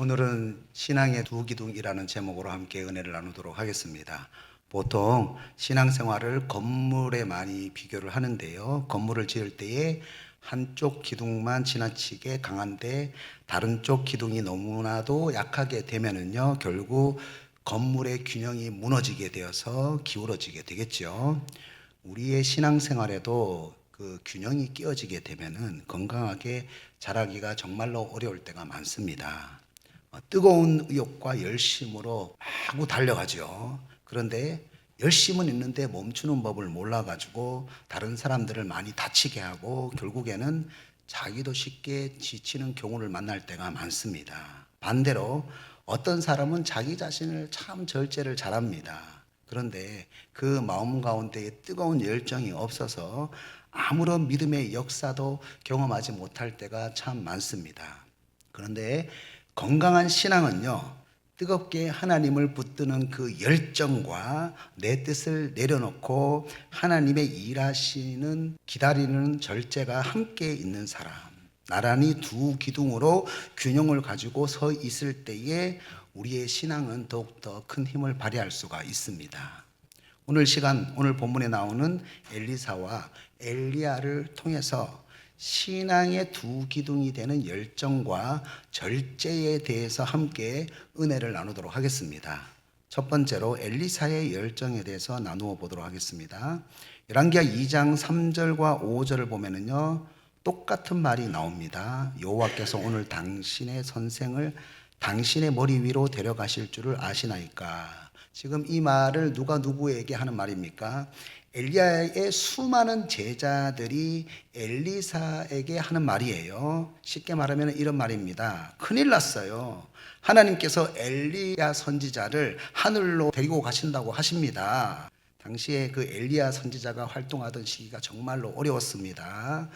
오늘은 신앙의 두 기둥이라는 제목으로 함께 은혜를 나누도록 하겠습니다. 보통 신앙생활을 건물에 많이 비교를 하는데요. 건물을 지을 때에 한쪽 기둥만 지나치게 강한데 다른 쪽 기둥이 너무나도 약하게 되면은요, 결국 건물의 균형이 무너지게 되어서 기울어지게 되겠죠. 우리의 신앙생활에도 그 균형이 깨어지게 되면은 건강하게 자라기가 정말로 어려울 때가 많습니다. 뜨거운 의욕과 열심으로 마구 달려가죠. 그런데 열심은 있는데 멈추는 법을 몰라가지고 다른 사람들을 많이 다치게 하고 결국에는 자기도 쉽게 지치는 경우를 만날 때가 많습니다. 반대로 어떤 사람은 자기 자신을 참 절제를 잘합니다. 그런데 그 마음 가운데에 뜨거운 열정이 없어서 아무런 믿음의 역사도 경험하지 못할 때가 참 많습니다. 그런데 건강한 신앙은요, 뜨겁게 하나님을 붙드는 그 열정과 내 뜻을 내려놓고 하나님의 일하시는 기다리는 절제가 함께 있는 사람, 나란히 두 기둥으로 균형을 가지고 서 있을 때에 우리의 신앙은 더욱더 큰 힘을 발휘할 수가 있습니다. 오늘 본문에 나오는 엘리사와 엘리야를 통해서 신앙의 두 기둥이 되는 열정과 절제에 대해서 함께 은혜를 나누도록 하겠습니다. 첫 번째로 엘리사의 열정에 대해서 나누어 보도록 하겠습니다. 열왕기하 2장 3절과 5절을 보면은요, 똑같은 말이 나옵니다. 여호와께서 오늘 당신의 선생을 당신의 머리 위로 데려가실 줄을 아시나이까. 지금 이 말을 누가 누구에게 하는 말입니까? 엘리야의 수많은 제자들이 엘리사에게 하는 말이에요. 쉽게 말하면 이런 말입니다. 큰일 났어요. 하나님께서 엘리야 선지자를 하늘로 데리고 가신다고 하십니다. 당시에 그 엘리야 선지자가 활동하던 시기가 정말로 어려웠습니다.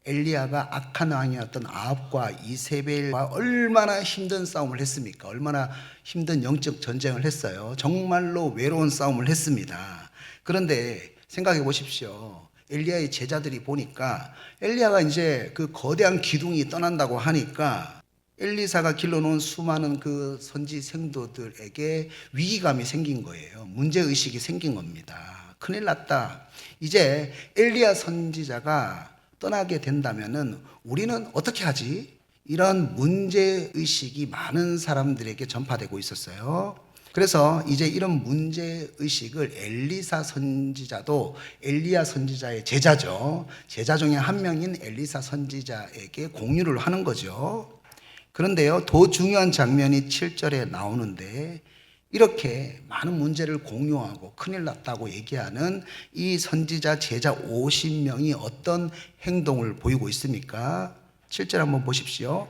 엘리야가 악한 왕이었던 아합과 이세벨과 얼마나 힘든 싸움을 했습니까? 얼마나 힘든 영적 전쟁을 했어요. 정말로 외로운 싸움을 했습니다. 그런데 생각해 보십시오. 엘리야의 제자들이 보니까 엘리야가 이제 그 거대한 기둥이 떠난다고 하니까 엘리사가 길러놓은 수많은 그 선지 생도들에게 위기감이 생긴 거예요. 문제의식이 생긴 겁니다. 큰일 났다. 이제 엘리야 선지자가 떠나게 된다면은 우리는 어떻게 하지? 이런 문제의식이 많은 사람들에게 전파되고 있었어요. 그래서 이제 이런 문제의식을 엘리사 선지자도 엘리야 선지자의 제자죠. 제자 중에 한 명인 엘리사 선지자에게 공유를 하는 거죠. 그런데요, 더 중요한 장면이 7절에 나오는데 이렇게 많은 문제를 공유하고 큰일 났다고 얘기하는 이 선지자 제자 50명이 어떤 행동을 보이고 있습니까? 7절 한번 보십시오.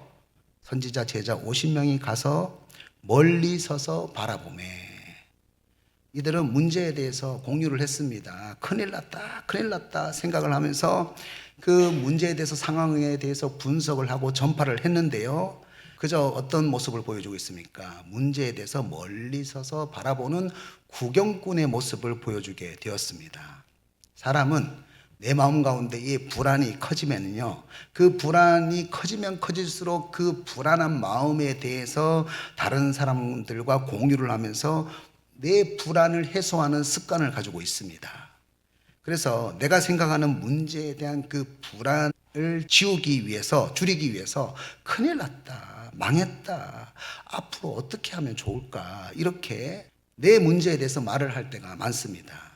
선지자 제자 50명이 가서 멀리 서서 바라보매. 이들은 문제에 대해서 공유를 했습니다. 큰일 났다, 큰일 났다 생각을 하면서 그 문제에 대해서 상황에 대해서 분석을 하고 전파를 했는데요. 그저 어떤 모습을 보여주고 있습니까? 문제에 대해서 멀리 서서 바라보는 구경꾼의 모습을 보여주게 되었습니다. 사람은 내 마음 가운데 이 불안이 커지면요, 그 불안이 커지면 커질수록 그 불안한 마음에 대해서 다른 사람들과 공유를 하면서 내 불안을 해소하는 습관을 가지고 있습니다. 그래서 내가 생각하는 문제에 대한 그 불안을 줄이기 위해서 큰일 났다, 망했다, 앞으로 어떻게 하면 좋을까, 이렇게 내 문제에 대해서 말을 할 때가 많습니다.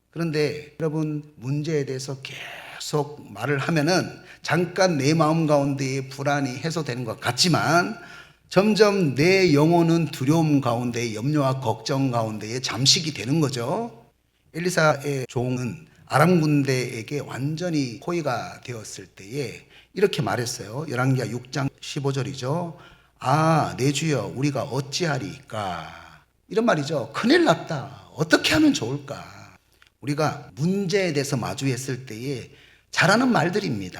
그런데 여러분, 문제에 대해서 계속 말을 하면은 잠깐 내 마음 가운데의 불안이 해소되는 것 같지만 점점 내 영혼은 두려움 가운데, 염려와 걱정 가운데에 잠식이 되는 거죠. 엘리사의 종은 아람 군대에게 완전히 포위가 되었을 때에 이렇게 말했어요. 열왕기하 6장 15절이죠. 아, 내 주여, 우리가 어찌하리까? 이런 말이죠. 큰일 났다. 어떻게 하면 좋을까? 우리가 문제에 대해서 마주했을 때에 잘하는 말들입니다.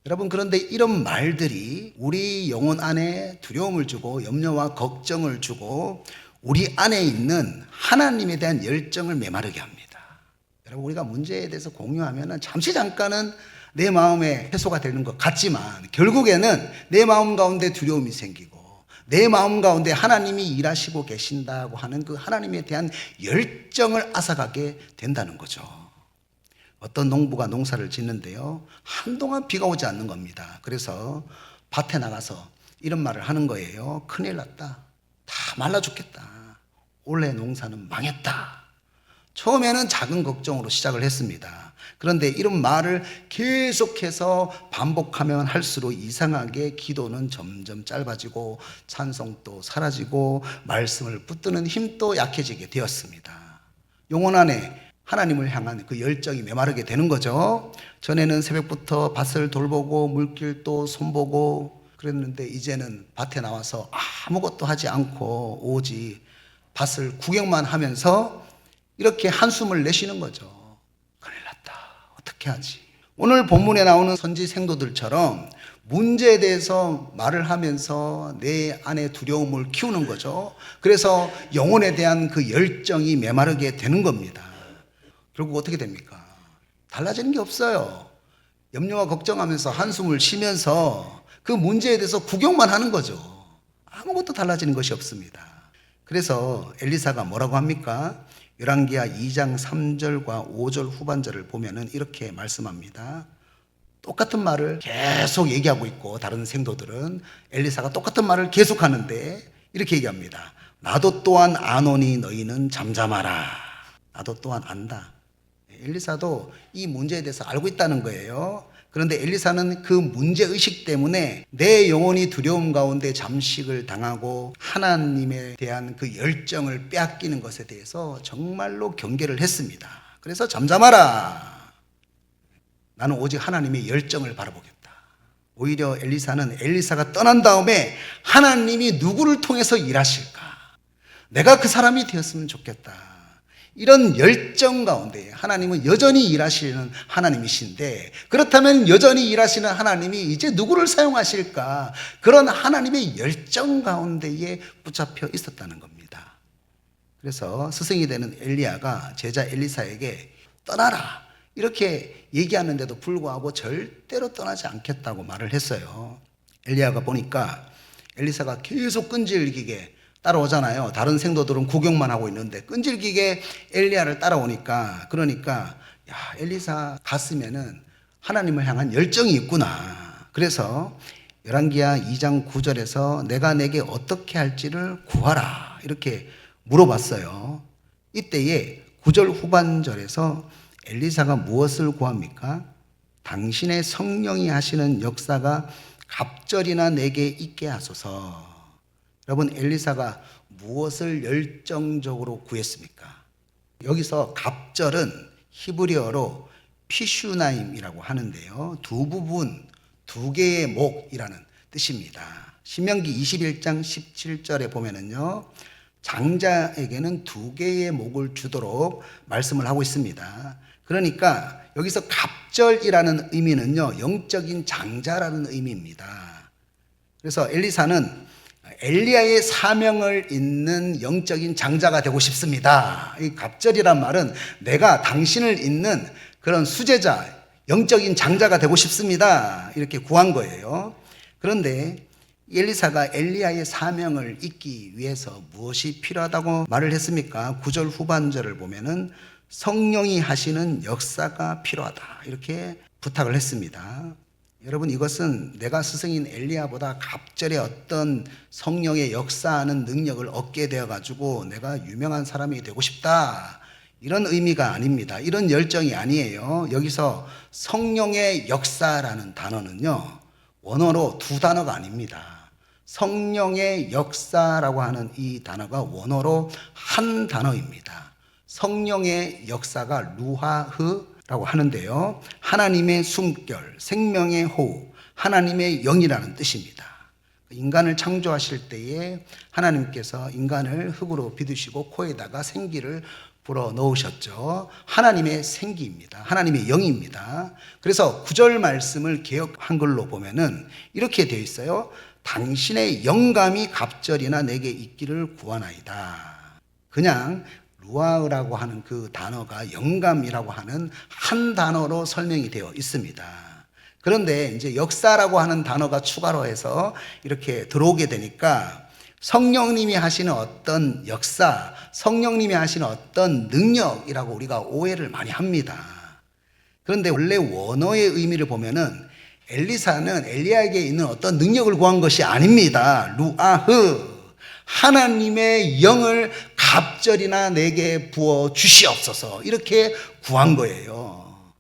여러분, 그런데 이런 말들이 우리 영혼 안에 두려움을 주고 염려와 걱정을 주고 우리 안에 있는 하나님에 대한 열정을 메마르게 합니다. 여러분, 우리가 문제에 대해서 공유하면 잠깐은 내 마음에 해소가 되는 것 같지만 결국에는 내 마음 가운데 두려움이 생기고 내 마음 가운데 하나님이 일하시고 계신다고 하는 그 하나님에 대한 열정을 앗아가게 된다는 거죠. 어떤 농부가 농사를 짓는데요, 한동안 비가 오지 않는 겁니다. 그래서 밭에 나가서 이런 말을 하는 거예요. 큰일 났다. 다 말라 죽겠다. 올해 농사는 망했다. 처음에는 작은 걱정으로 시작을 했습니다. 그런데 이런 말을 계속해서 반복하면 할수록 이상하게 기도는 점점 짧아지고 찬송도 사라지고 말씀을 붙드는 힘도 약해지게 되었습니다. 영혼 안에 하나님을 향한 그 열정이 메마르게 되는 거죠. 전에는 새벽부터 밭을 돌보고 물길도 손보고 그랬는데 이제는 밭에 나와서 아무것도 하지 않고 오직 밭을 구경만 하면서 이렇게 한숨을 내쉬는 거죠. 큰일 났다. 어떻게 하지? 오늘 본문에 나오는 선지 생도들처럼 문제에 대해서 말을 하면서 내 안에 두려움을 키우는 거죠. 그래서 영혼에 대한 그 열정이 메마르게 되는 겁니다. 결국 어떻게 됩니까? 달라지는 게 없어요. 염려와 걱정하면서 한숨을 쉬면서 그 문제에 대해서 구경만 하는 거죠. 아무것도 달라지는 것이 없습니다. 그래서 엘리사가 뭐라고 합니까? 열왕기하 2장 3절과 5절 후반절을 보면은 이렇게 말씀합니다. 똑같은 말을 계속 얘기하고 있고 다른 생도들은 엘리사가 똑같은 말을 계속 하는데 이렇게 얘기합니다. 나도 또한 아노니 너희는 잠잠하라. 나도 또한 안다. 엘리사도 이 문제에 대해서 알고 있다는 거예요. 그런데 엘리사는 그 문제의식 때문에 내 영혼이 두려움 가운데 잠식을 당하고 하나님에 대한 그 열정을 빼앗기는 것에 대해서 정말로 경계를 했습니다. 그래서 잠잠하라. 나는 오직 하나님의 열정을 바라보겠다. 오히려 엘리사는 엘리사가 떠난 다음에 하나님이 누구를 통해서 일하실까? 내가 그 사람이 되었으면 좋겠다. 이런 열정 가운데 하나님은 여전히 일하시는 하나님이신데 그렇다면 여전히 일하시는 하나님이 이제 누구를 사용하실까? 그런 하나님의 열정 가운데에 붙잡혀 있었다는 겁니다. 그래서 스승이 되는 엘리야가 제자 엘리사에게 떠나라 이렇게 얘기하는데도 불구하고 절대로 떠나지 않겠다고 말을 했어요. 엘리야가 보니까 엘리사가 계속 끈질기게 따라오잖아요. 다른 생도들은 구경만 하고 있는데 끈질기게 엘리야를 따라오니까 그러니까 야, 엘리사 갔으면은 하나님을 향한 열정이 있구나. 그래서 열왕기하 2장 9절에서 내가 내게 어떻게 할지를 구하라 이렇게 물어봤어요. 이때에 9절 후반절에서 엘리사가 무엇을 구합니까? 당신의 성령이 하시는 역사가 갑절이나 내게 있게 하소서. 여러분 엘리사가 무엇을 열정적으로 구했습니까? 여기서 갑절은 히브리어로 피슈나임이라고 하는데요. 두 부분, 두 개의 목이라는 뜻입니다. 신명기 21장 17절에 보면은요. 장자에게는 두 개의 목을 주도록 말씀을 하고 있습니다. 그러니까 여기서 갑절이라는 의미는요. 영적인 장자라는 의미입니다. 그래서 엘리사는 엘리야의 사명을 잇는 영적인 장자가 되고 싶습니다. 이 갑절이란 말은 내가 당신을 잇는 그런 수제자, 영적인 장자가 되고 싶습니다. 이렇게 구한 거예요. 그런데 엘리사가 엘리야의 사명을 잇기 위해서 무엇이 필요하다고 말을 했습니까? 9절 후반절을 보면은 성령이 하시는 역사가 필요하다. 이렇게 부탁을 했습니다. 여러분 이것은 내가 스승인 엘리야보다 갑절의 어떤 성령의 역사하는 능력을 얻게 되어가지고 내가 유명한 사람이 되고 싶다 이런 의미가 아닙니다. 이런 열정이 아니에요. 여기서 성령의 역사라는 단어는요 원어로 두 단어가 아닙니다. 성령의 역사라고 하는 이 단어가 원어로 한 단어입니다. 성령의 역사가 루하흐 라고 하는데요. 하나님의 숨결, 생명의 호흡, 하나님의 영이라는 뜻입니다. 인간을 창조하실 때에 하나님께서 인간을 흙으로 빚으시고 코에다가 생기를 불어 넣으셨죠. 하나님의 생기입니다. 하나님의 영입니다. 그래서 9절 말씀을 개역 한글로 보면은 이렇게 되어 있어요. 당신의 영감이 갑절이나 내게 있기를 구하나이다. 그냥 루아흐라고 하는 그 단어가 영감이라고 하는 한 단어로 설명이 되어 있습니다. 그런데 이제 역사라고 하는 단어가 추가로 해서 이렇게 들어오게 되니까 성령님이 하시는 어떤 역사, 성령님이 하시는 어떤 능력이라고 우리가 오해를 많이 합니다. 그런데 원래 원어의 의미를 보면은 엘리사는 엘리야에게 있는 어떤 능력을 구한 것이 아닙니다. 루아흐, 하나님의 영을 갑절이나 내게 부어 주시옵소서, 이렇게 구한 거예요.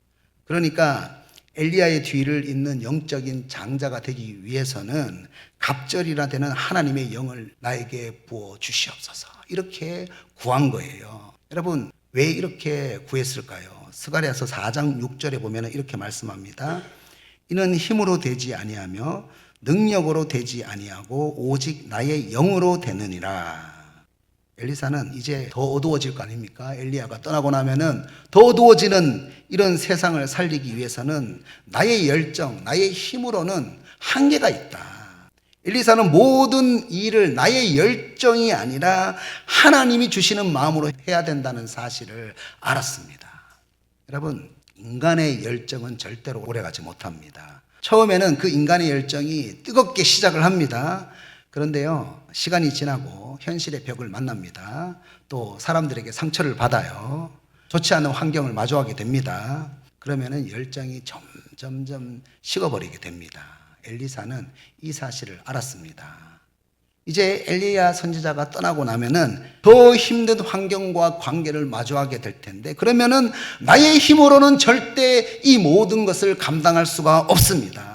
그러니까 엘리야의 뒤를 잇는 영적인 장자가 되기 위해서는 갑절이나 되는 하나님의 영을 나에게 부어 주시옵소서, 이렇게 구한 거예요. 여러분, 왜 이렇게 구했을까요? 스가랴서 4장 6절에 보면 이렇게 말씀합니다. 이는 힘으로 되지 아니하며 능력으로 되지 아니하고 오직 나의 영으로 되느니라. 엘리사는 이제 더 어두워질 거 아닙니까? 엘리야가 떠나고 나면은 더 어두워지는 이런 세상을 살리기 위해서는 나의 열정, 나의 힘으로는 한계가 있다. 엘리사는 모든 일을 나의 열정이 아니라 하나님이 주시는 마음으로 해야 된다는 사실을 알았습니다. 여러분, 인간의 열정은 절대로 오래가지 못합니다. 처음에는 그 인간의 열정이 뜨겁게 시작을 합니다. 그런데요, 시간이 지나고 현실의 벽을 만납니다. 또 사람들에게 상처를 받아요. 좋지 않은 환경을 마주하게 됩니다. 그러면은 열정이 점점 식어버리게 됩니다. 엘리사는 이 사실을 알았습니다. 이제 엘리야 선지자가 떠나고 나면은 더 힘든 환경과 관계를 마주하게 될 텐데, 그러면은 나의 힘으로는 절대 이 모든 것을 감당할 수가 없습니다.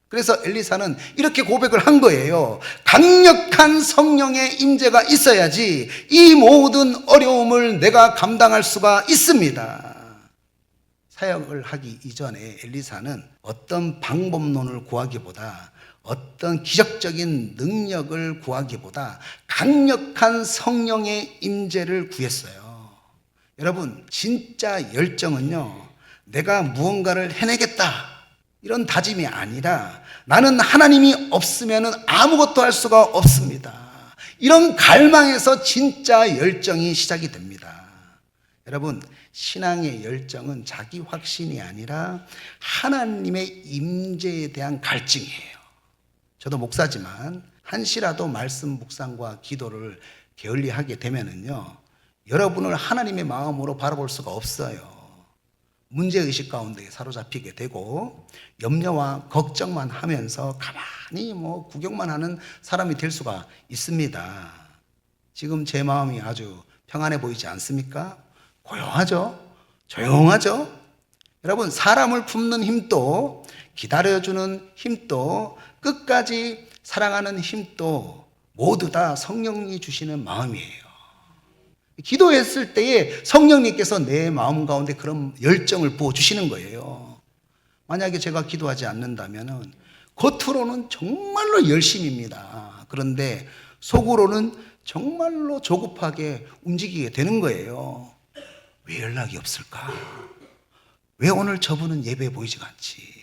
그래서 엘리사는 이렇게 고백을 한 거예요. 강력한 성령의 임재가 있어야지 이 모든 어려움을 내가 감당할 수가 있습니다. 사역을 하기 이전에 엘리사는 어떤 방법론을 구하기보다, 어떤 기적적인 능력을 구하기보다 강력한 성령의 임재를 구했어요. 여러분, 진짜 열정은요, 내가 무언가를 해내겠다 이런 다짐이 아니라 나는 하나님이 없으면 아무것도 할 수가 없습니다, 이런 갈망에서 진짜 열정이 시작이 됩니다. 여러분, 신앙의 열정은 자기 확신이 아니라 하나님의 임재에 대한 갈증이에요. 저도 목사지만 한시라도 말씀 묵상과 기도를 게을리하게 되면은요, 여러분을 하나님의 마음으로 바라볼 수가 없어요. 문제의식 가운데 사로잡히게 되고 염려와 걱정만 하면서 가만히 구경만 하는 사람이 될 수가 있습니다. 지금 제 마음이 아주 평안해 보이지 않습니까? 고요하죠? 조용하죠? 여러분, 사람을 품는 힘도, 기다려주는 힘도, 끝까지 사랑하는 힘도 모두 다 성령이 주시는 마음이에요. 기도했을 때에 성령님께서 내 마음 가운데 그런 열정을 부어주시는 거예요. 만약에 제가 기도하지 않는다면 겉으로는 정말로 열심입니다. 그런데 속으로는 정말로 조급하게 움직이게 되는 거예요. 왜 연락이 없을까? 왜 오늘 저분은 예배에 보이지가 않지?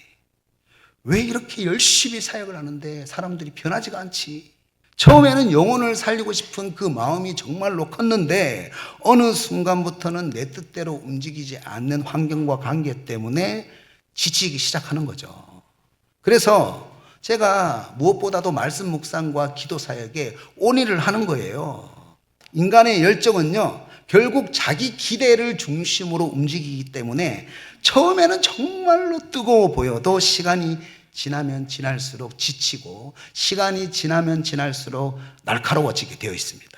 왜 이렇게 열심히 사역을 하는데 사람들이 변하지가 않지? 처음에는 영혼을 살리고 싶은 그 마음이 정말로 컸는데 어느 순간부터는 내 뜻대로 움직이지 않는 환경과 관계 때문에 지치기 시작하는 거죠. 그래서 제가 무엇보다도 말씀 묵상과 기도 사역에 온일을 하는 거예요. 인간의 열정은요, 결국 자기 기대를 중심으로 움직이기 때문에 처음에는 정말로 뜨거워 보여도 시간이 지나면 지날수록 지치고 시간이 지나면 지날수록 날카로워지게 되어 있습니다.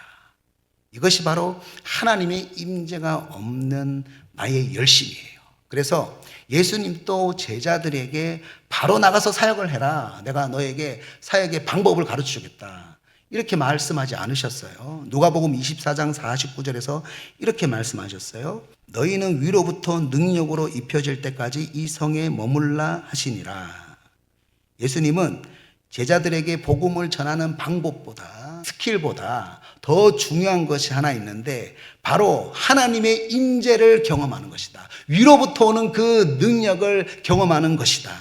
이것이 바로 하나님의 임재가 없는 나의 열심이에요. 그래서 예수님도 제자들에게 바로 나가서 사역을 해라, 내가 너에게 사역의 방법을 가르쳐 주겠다, 이렇게 말씀하지 않으셨어요. 누가복음 24장 49절에서 이렇게 말씀하셨어요. 너희는 위로부터 능력으로 입혀질 때까지 이 성에 머물라 하시니라. 예수님은 제자들에게 복음을 전하는 방법보다, 스킬보다 더 중요한 것이 하나 있는데 바로 하나님의 임재를 경험하는 것이다. 위로부터 오는 그 능력을 경험하는 것이다.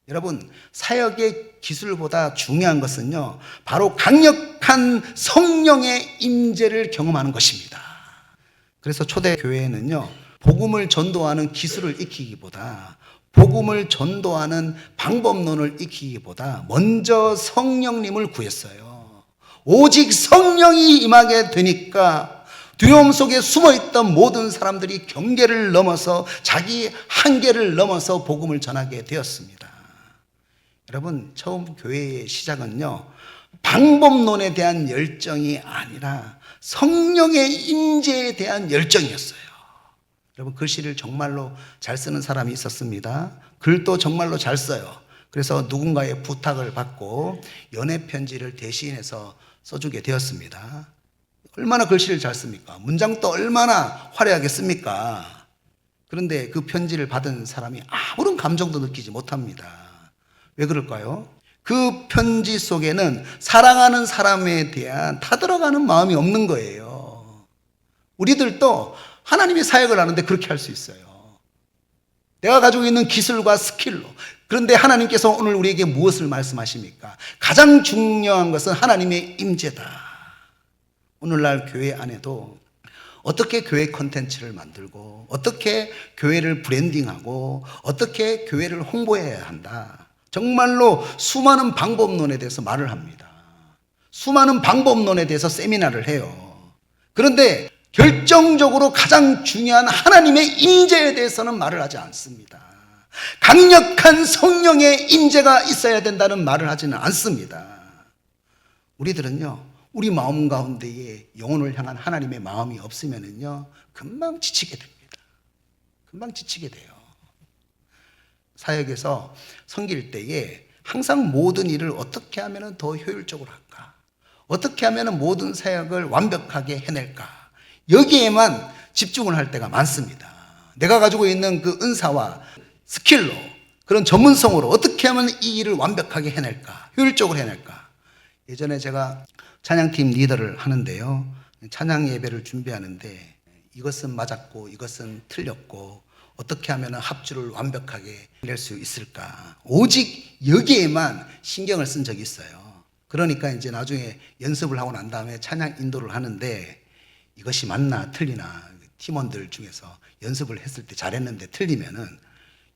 여러분, 사역의 기술보다 중요한 것은요, 바로 강력한 성령의 임재를 경험하는 것입니다. 그래서 초대교회에는요, 복음을 전도하는 기술을 익히기보다, 복음을 전도하는 방법론을 익히기보다 먼저 성령님을 구했어요. 오직 성령이 임하게 되니까 두려움 속에 숨어있던 모든 사람들이 경계를 넘어서 자기 한계를 넘어서 복음을 전하게 되었습니다. 여러분, 처음 교회의 시작은요, 방법론에 대한 열정이 아니라 성령의 임재에 대한 열정이었어요. 여러분, 글씨를 정말로 잘 쓰는 사람이 있었습니다. 글도 정말로 잘 써요. 그래서 누군가의 부탁을 받고 연애 편지를 대신해서 써주게 되었습니다. 얼마나 글씨를 잘 씁니까? 문장도 얼마나 화려하게 씁니까? 그런데 그 편지를 받은 사람이 아무런 감정도 느끼지 못합니다. 왜 그럴까요? 그 편지 속에는 사랑하는 사람에 대한 타들어가는 마음이 없는 거예요. 우리들도 하나님의 사역을 하는데 그렇게 할 수 있어요. 내가 가지고 있는 기술과 스킬로. 그런데 하나님께서 오늘 우리에게 무엇을 말씀하십니까? 가장 중요한 것은 하나님의 임재다. 오늘날 교회 안에도 어떻게 교회 콘텐츠를 만들고 어떻게 교회를 브랜딩하고 어떻게 교회를 홍보해야 한다. 정말로 수많은 방법론에 대해서 말을 합니다. 수많은 방법론에 대해서 세미나를 해요. 그런데 결정적으로 가장 중요한 하나님의 임재에 대해서는 말을 하지 않습니다. 강력한 성령의 임재가 있어야 된다는 말을 하지는 않습니다. 우리들은요, 우리 마음 가운데에 영혼을 향한 하나님의 마음이 없으면은요, 금방 지치게 됩니다. 금방 지치게 돼요. 사역에서 섬길 때에 항상 모든 일을 어떻게 하면 더 효율적으로 할까? 어떻게 하면 모든 사역을 완벽하게 해낼까? 여기에만 집중을 할 때가 많습니다. 내가 가지고 있는 그 은사와 스킬로, 그런 전문성으로 어떻게 하면 이 일을 완벽하게 해낼까? 효율적으로 해낼까? 예전에 제가 찬양팀 리더를 하는데요, 찬양 예배를 준비하는데 이것은 맞았고 이것은 틀렸고 어떻게 하면 합주를 완벽하게 낼 수 있을까? 오직 여기에만 신경을 쓴 적이 있어요. 그러니까 이제 나중에 연습을 하고 난 다음에 찬양 인도를 하는데 이것이 맞나 틀리나 팀원들 중에서 연습을 했을 때 잘했는데 틀리면은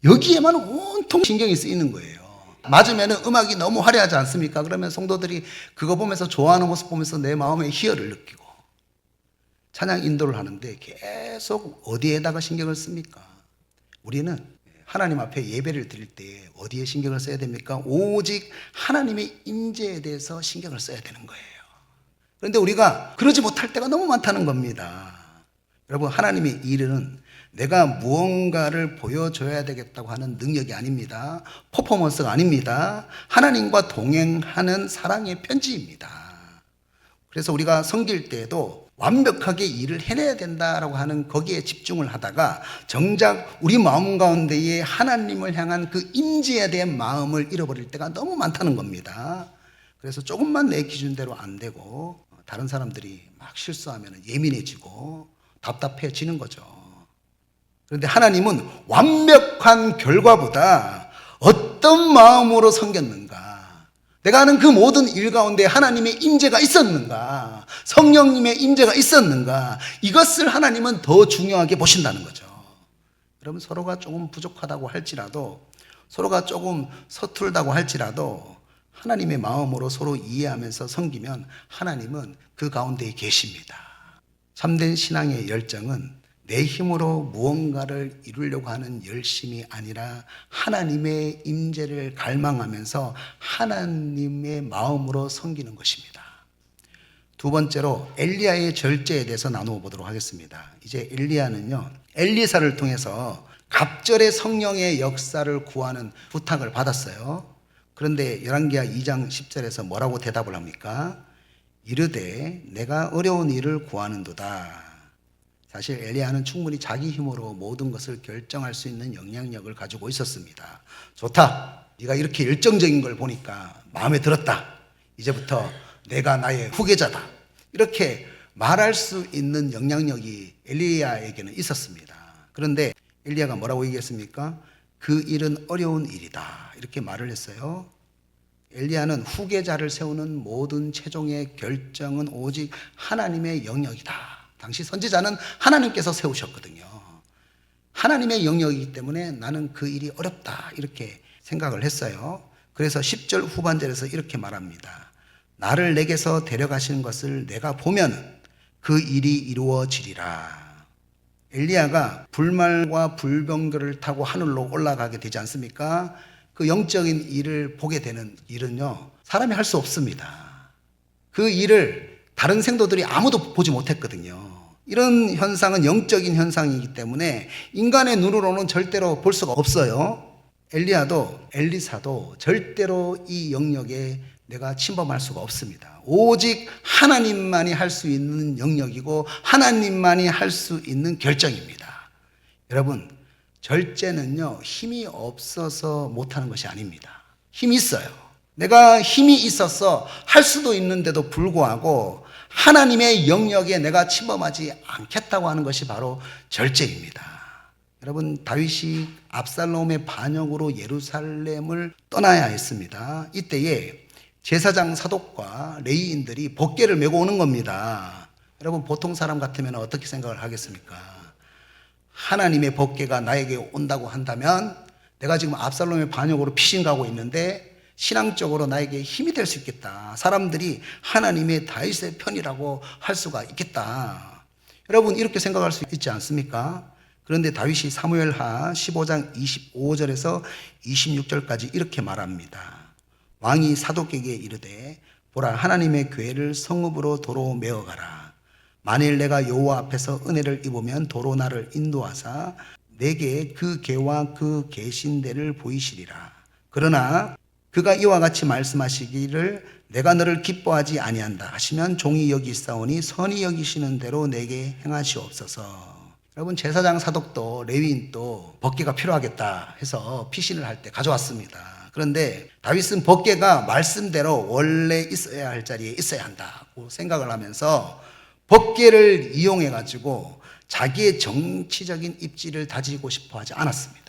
여기에만 온통 신경이 쓰이는 거예요. 맞으면은 음악이 너무 화려하지 않습니까? 그러면 성도들이 그거 보면서 좋아하는 모습 보면서 내 마음에 희열을 느끼고, 찬양 인도를 하는데 계속 어디에다가 신경을 씁니까? 우리는 하나님 앞에 예배를 드릴 때 어디에 신경을 써야 됩니까? 오직 하나님의 임재에 대해서 신경을 써야 되는 거예요. 그런데 우리가 그러지 못할 때가 너무 많다는 겁니다. 여러분, 하나님의 일은 내가 무언가를 보여줘야 되겠다고 하는 능력이 아닙니다. 퍼포먼스가 아닙니다. 하나님과 동행하는 사랑의 편지입니다. 그래서 우리가 섬길 때에도 완벽하게 일을 해내야 된다라고 하는 거기에 집중을 하다가 정작 우리 마음 가운데에 하나님을 향한 그 임재에 대한 마음을 잃어버릴 때가 너무 많다는 겁니다. 그래서 조금만 내 기준대로 안 되고 다른 사람들이 막 실수하면 예민해지고 답답해지는 거죠. 그런데 하나님은 완벽한 결과보다 어떤 마음으로 섬겼는가, 내가 하는 그 모든 일 가운데 하나님의 임재가 있었는가, 성령님의 임재가 있었는가, 이것을 하나님은 더 중요하게 보신다는 거죠. 여러분, 서로가 조금 부족하다고 할지라도, 서로가 조금 서툴다고 할지라도 하나님의 마음으로 서로 이해하면서 섬기면 하나님은 그 가운데에 계십니다. 참된 신앙의 열정은 내 힘으로 무언가를 이루려고 하는 열심이 아니라 하나님의 임재를 갈망하면서 하나님의 마음으로 섬기는 것입니다. 두 번째로 엘리야의 절제에 대해서 나누어 보도록 하겠습니다. 이제 엘리야는요, 엘리사를 통해서 갑절의 성령의 역사를 구하는 부탁을 받았어요. 그런데 열왕기하 2장 10절에서 뭐라고 대답을 합니까? 이르되 내가 어려운 일을 구하는도다. 사실 엘리야는 충분히 자기 힘으로 모든 것을 결정할 수 있는 영향력을 가지고 있었습니다. 좋다, 네가 이렇게 열정적인 걸 보니까 마음에 들었다, 이제부터 내가 나의 후계자다, 이렇게 말할 수 있는 영향력이 엘리야에게는 있었습니다. 그런데 엘리야가 뭐라고 얘기했습니까? 그 일은 어려운 일이다, 이렇게 말을 했어요. 엘리야는 후계자를 세우는 모든 최종의 결정은 오직 하나님의 영역이다. 당시 선지자는 하나님께서 세우셨거든요. 하나님의 영역이기 때문에 나는 그 일이 어렵다, 이렇게 생각을 했어요. 그래서 10절 후반절에서 이렇게 말합니다. 나를 내게서 데려가시는 것을 내가 보면 그 일이 이루어지리라. 엘리야가 불말과 불병거를 타고 하늘로 올라가게 되지 않습니까? 그 영적인 일을 보게 되는 일은요, 사람이 할 수 없습니다. 그 일을 다른 생도들이 아무도 보지 못했거든요. 이런 현상은 영적인 현상이기 때문에 인간의 눈으로는 절대로 볼 수가 없어요. 엘리야도 엘리사도 절대로 이 영역에 내가 침범할 수가 없습니다. 오직 하나님만이 할 수 있는 영역이고 하나님만이 할 수 있는 결정입니다. 여러분, 절제는요, 힘이 없어서 못하는 것이 아닙니다. 힘이 있어요. 내가 힘이 있어서 할 수도 있는데도 불구하고 하나님의 영역에 내가 침범하지 않겠다고 하는 것이 바로 절제입니다. 여러분, 다윗이 압살롬의 반역으로 예루살렘을 떠나야 했습니다. 이때에 제사장 사독과 레위인들이 법궤를 메고 오는 겁니다. 여러분, 보통 사람 같으면 어떻게 생각을 하겠습니까? 하나님의 법궤가 나에게 온다고 한다면 내가 지금 압살롬의 반역으로 피신가고 있는데 신앙적으로 나에게 힘이 될 수 있겠다. 사람들이 하나님의 다윗의 편이라고 할 수가 있겠다. 여러분, 이렇게 생각할 수 있지 않습니까? 그런데 다윗이 사무엘하 15장 25절에서 26절까지 이렇게 말합니다. 왕이 사독에게 이르되 보라, 하나님의 궤를 성읍으로 도로 메어가라. 만일 내가 여호와 앞에서 은혜를 입으면 도로 나를 인도하사 내게 그 궤와 그 계신대를 보이시리라. 그러나 그가 이와 같이 말씀하시기를 내가 너를 기뻐하지 아니한다 하시면 종이 여기 있사오니 선히 여기시는 대로 내게 행하시옵소서. 여러분, 제사장 사독도 레위인도 법궤가 필요하겠다 해서 피신을 할 때 가져왔습니다. 그런데 다윗은 법궤가 말씀대로 원래 있어야 할 자리에 있어야 한다고 생각을 하면서 법궤를 이용해 가지고 자기의 정치적인 입지를 다지고 싶어 하지 않았습니다.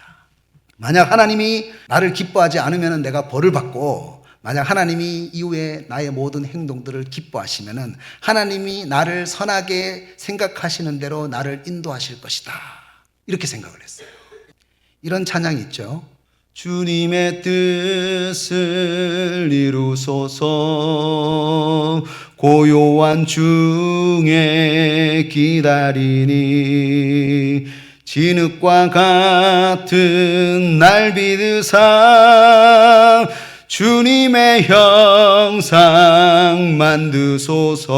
만약 하나님이 나를 기뻐하지 않으면 내가 벌을 받고, 만약 하나님이 이후에 나의 모든 행동들을 기뻐하시면 하나님이 나를 선하게 생각하시는 대로 나를 인도하실 것이다, 이렇게 생각을 했어요. 이런 찬양이 있죠. 주님의 뜻을 이루소서 고요한 중에 기다리니 진흙과 같은 날 비드사 주님의 형상 만드소서.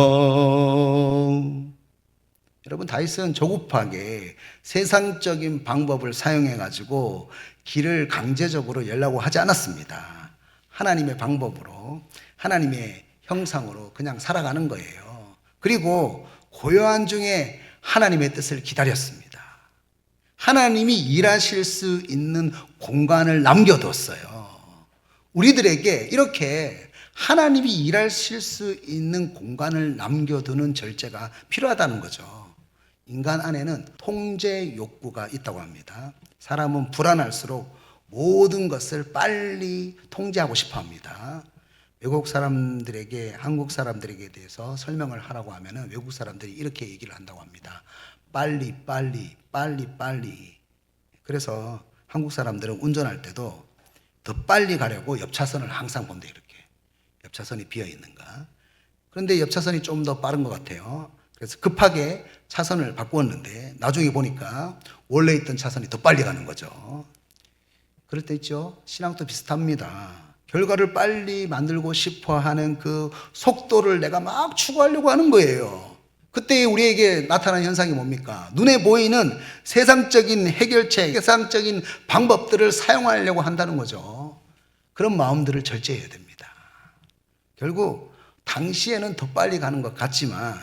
여러분, 다윗은 조급하게 세상적인 방법을 사용해 가지고 길을 강제적으로 열라고 하지 않았습니다. 하나님의 방법으로, 하나님의 형상으로 그냥 살아가는 거예요. 그리고 고요한 중에 하나님의 뜻을 기다렸습니다. 하나님이 일하실 수 있는 공간을 남겨뒀어요. 우리들에게 이렇게 하나님이 일하실 수 있는 공간을 남겨두는 절제가 필요하다는 거죠. 인간 안에는 통제 욕구가 있다고 합니다. 사람은 불안할수록 모든 것을 빨리 통제하고 싶어 합니다. 외국 사람들에게, 한국 사람들에게 대해서 설명을 하라고 하면 외국 사람들이 이렇게 얘기를 한다고 합니다. 빨리, 빨리, 빨리, 빨리. 그래서 한국 사람들은 운전할 때도 더 빨리 가려고 옆 차선을 항상 본대, 이렇게. 옆 차선이 비어 있는가. 그런데 옆 차선이 좀 더 빠른 것 같아요. 그래서 급하게 차선을 바꾸었는데 나중에 보니까 원래 있던 차선이 더 빨리 가는 거죠. 그럴 때 있죠. 신앙도 비슷합니다. 결과를 빨리 만들고 싶어 하는 그 속도를 내가 막 추구하려고 하는 거예요. 그때 우리에게 나타나는 현상이 뭡니까? 눈에 보이는 세상적인 해결책, 세상적인 방법들을 사용하려고 한다는 거죠. 그런 마음들을 절제해야 됩니다. 결국 당시에는 더 빨리 가는 것 같지만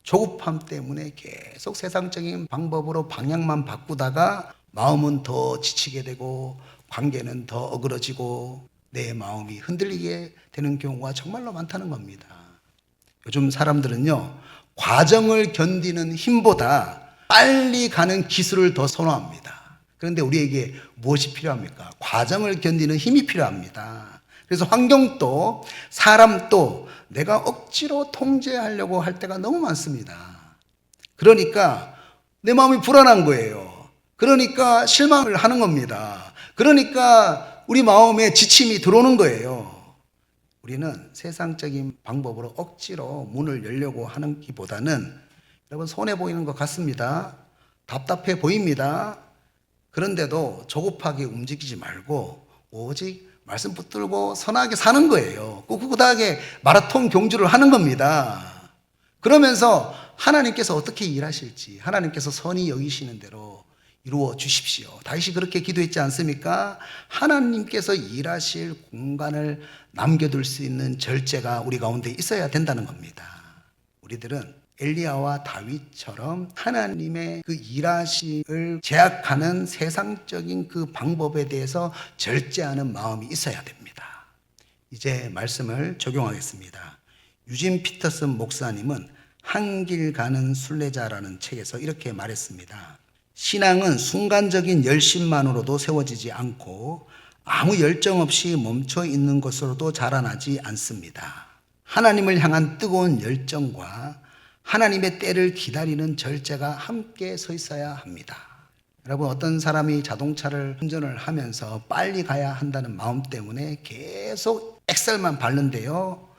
조급함 때문에 계속 세상적인 방법으로 방향만 바꾸다가 마음은 더 지치게 되고 관계는 더 어그러지고 내 마음이 흔들리게 되는 경우가 정말로 많다는 겁니다. 요즘 사람들은요, 과정을 견디는 힘보다 빨리 가는 기술을 더 선호합니다. 그런데 우리에게 무엇이 필요합니까? 과정을 견디는 힘이 필요합니다. 그래서 환경도 사람도 내가 억지로 통제하려고 할 때가 너무 많습니다. 그러니까 내 마음이 불안한 거예요. 그러니까 실망을 하는 겁니다. 그러니까 우리 마음에 지침이 들어오는 거예요. 우리는 세상적인 방법으로 억지로 문을 열려고 하는 기보다는 여러분 손해 보이는 것 같습니다. 답답해 보입니다. 그런데도 조급하게 움직이지 말고 오직 말씀 붙들고 선하게 사는 거예요. 꿋꿋하게 마라톤 경주를 하는 겁니다. 그러면서 하나님께서 어떻게 일하실지 하나님께서 선히 여기시는 대로 이루어 주십시오. 다윗이 그렇게 기도했지 않습니까? 하나님께서 일하실 공간을 남겨둘 수 있는 절제가 우리 가운데 있어야 된다는 겁니다. 우리들은 엘리야와 다윗처럼 하나님의 그 일하심을 제약하는 세상적인 그 방법에 대해서 절제하는 마음이 있어야 됩니다. 이제 말씀을 적용하겠습니다. 유진 피터슨 목사님은 한길 가는 순례자라는 책에서 이렇게 말했습니다. 신앙은 순간적인 열심만으로도 세워지지 않고 아무 열정 없이 멈춰 있는 것으로도 자라나지 않습니다. 하나님을 향한 뜨거운 열정과 하나님의 때를 기다리는 절제가 함께 서 있어야 합니다. 여러분, 어떤 사람이 자동차를 운전을 하면서 빨리 가야 한다는 마음 때문에 계속 엑셀만 밟는데요.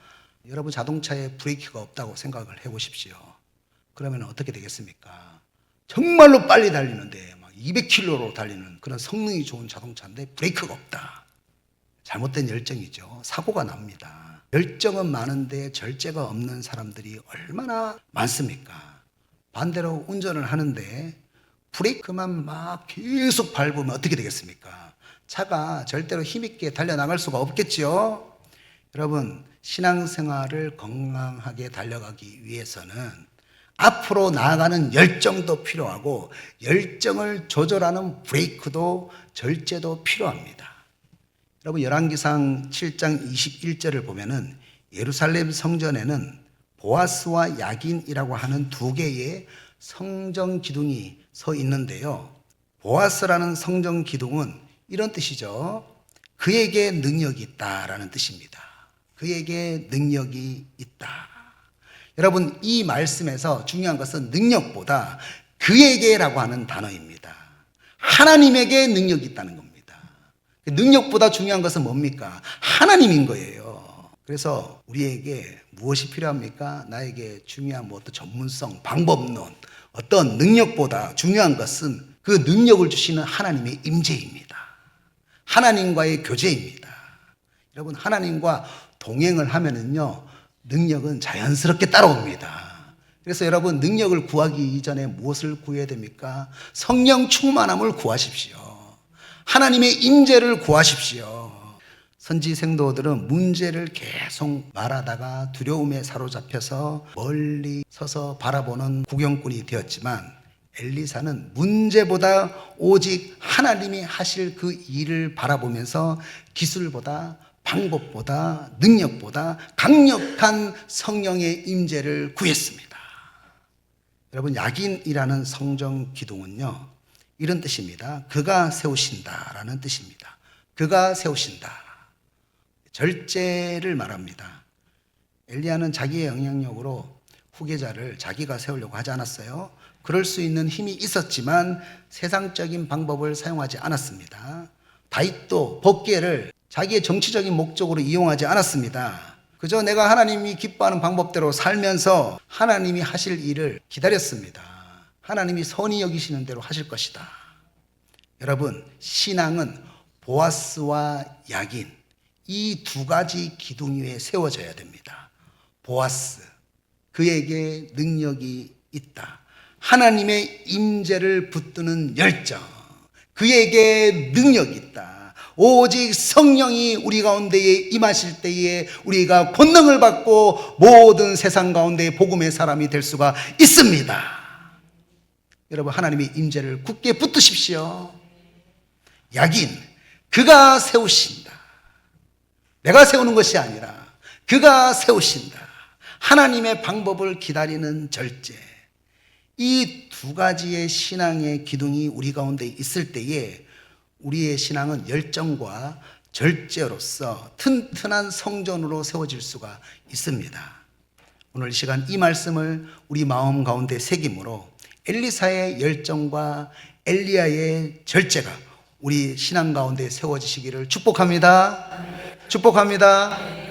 여러분, 자동차에 브레이크가 없다고 생각을 해보십시오. 그러면 어떻게 되겠습니까? 정말로 빨리 달리는데 막 200km로 달리는 그런 성능이 좋은 자동차인데 브레이크가 없다. 잘못된 열정이죠. 사고가 납니다. 열정은 많은데 절제가 없는 사람들이 얼마나 많습니까? 반대로 운전을 하는데 브레이크만 막 계속 밟으면 어떻게 되겠습니까? 차가 절대로 힘있게 달려나갈 수가 없겠죠. 여러분, 신앙생활을 건강하게 달려가기 위해서는 앞으로 나아가는 열정도 필요하고 열정을 조절하는 브레이크도 절제도 필요합니다. 여러분, 열왕기상 7장 21절을 보면은 예루살렘 성전에는 보아스와 야긴이라고 하는 두 개의 성전 기둥이 서 있는데요. 보아스라는 성전 기둥은 이런 뜻이죠. 그에게 능력이 있다라는 뜻입니다. 그에게 능력이 있다. 여러분, 이 말씀에서 중요한 것은 능력보다 그에게라고 하는 단어입니다. 하나님에게 능력이 있다는 겁니다. 능력보다 중요한 것은 뭡니까? 하나님인 거예요. 그래서 우리에게 무엇이 필요합니까? 나에게 중요한 어떤 전문성, 방법론, 어떤 능력보다 중요한 것은 그 능력을 주시는 하나님의 임재입니다. 하나님과의 교제입니다. 여러분, 하나님과 동행을 하면은요, 능력은 자연스럽게 따라옵니다. 그래서 여러분, 능력을 구하기 이전에 무엇을 구해야 됩니까? 성령 충만함을 구하십시오. 하나님의 임재를 구하십시오. 선지 생도들은 문제를 계속 말하다가 두려움에 사로잡혀서 멀리 서서 바라보는 구경꾼이 되었지만 엘리사는 문제보다 오직 하나님이 하실 그 일을 바라보면서 기술보다 방법보다 능력보다 강력한 성령의 임재를 구했습니다. 여러분, 야긴이라는 성전 기둥은요, 이런 뜻입니다. 그가 세우신다라는 뜻입니다. 그가 세우신다. 절제를 말합니다. 엘리야는 자기의 영향력으로 후계자를 자기가 세우려고 하지 않았어요. 그럴 수 있는 힘이 있었지만 세상적인 방법을 사용하지 않았습니다. 다윗도 법궤를 자기의 정치적인 목적으로 이용하지 않았습니다. 그저 내가 하나님이 기뻐하는 방법대로 살면서 하나님이 하실 일을 기다렸습니다. 하나님이 선히 여기시는 대로 하실 것이다. 여러분, 신앙은 보아스와 야긴, 이 두 가지 기둥 위에 세워져야 됩니다. 보아스, 그에게 능력이 있다. 하나님의 임재를 붙드는 열정, 그에게 능력이 있다. 오직 성령이 우리 가운데에 임하실 때에 우리가 권능을 받고 모든 세상 가운데 복음의 사람이 될 수가 있습니다. 여러분, 하나님의 임재를 굳게 붙드십시오. 야긴, 그가 세우신다. 내가 세우는 것이 아니라 그가 세우신다. 하나님의 방법을 기다리는 절제. 이 두 가지의 신앙의 기둥이 우리 가운데 있을 때에 우리의 신앙은 열정과 절제로서 튼튼한 성전으로 세워질 수가 있습니다. 오늘 이 시간 이 말씀을 우리 마음 가운데 새김으로 엘리사의 열정과 엘리야의 절제가 우리 신앙 가운데 세워지시기를 축복합니다. 축복합니다.